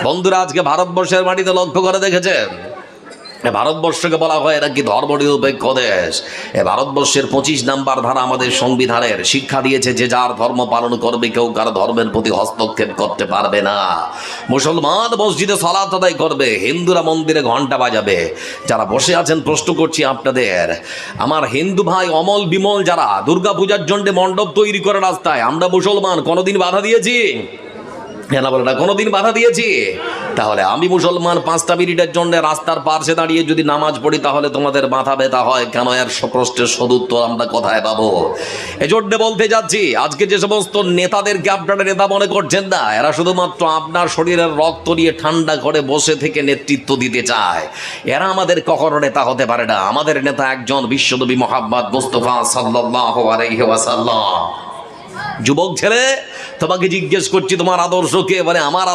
বন্ধুরা, আজকে ভারতবর্ষের মাটিতে লক্ষ্য করে দেখেছেন, ভারতবর্ষকে বলা হয় এটা কি ধর্মনিরপেক্ষ দেশ। ভারতবর্ষের 25 নাম্বার ধারা আমাদের সংবিধানের শিক্ষা দিয়েছে যে যার ধর্ম পালন করবে, কেউ কারো ধর্মের প্রতি হস্তক্ষেপ করতে পারবে না। মুসলমান মসজিদে সালাত আদায় করবে, হিন্দুরা মন্দিরে ঘন্টা বাজাবে। যারা বসে আছেন প্রশ্ন করছি আপনাদের, আমার হিন্দু ভাই অমল বিমল যারা দুর্গাপূজার জন্য মণ্ডপ তৈরি করে রাস্তায়, আমরা মুসলমান কোনোদিন বাধা দিয়েছি? কোনোদিন বাধা দিয়েছি? তাহলে আমি মুসলমান 5টা মিনিটের জন্য রাস্তার পাশে দাঁড়িয়ে যদি নামাজ পড়ি, তাহলে তোমাদের মাথা ব্যথা হয় কেন? এর প্রশ্নের সদুত্তর আমরা কোথায় পাবো? এজন্য বলতে যাচ্ছি, আজকে যে সমস্ত নেতাদেরকে আপনারা নেতা মনে করছেন না, এরা শুধুমাত্র আপনার শরীরের রক্ত নিয়ে ঠান্ডা করে বসে থেকে নেতৃত্ব দিতে চায়। এরা আমাদের কখনো নেতা হতে পারে না। আমাদের নেতা একজন বিশ্বনবী মুহাম্মদ মুস্তাফা সাল্লাল্লাহু আলাইহি ওয়াসাল্লাম। যুবক ছেলে, তোমাকে জিজ্ঞেস করছি, তোমার আদর্শ কে? বলে আমার আদর্শ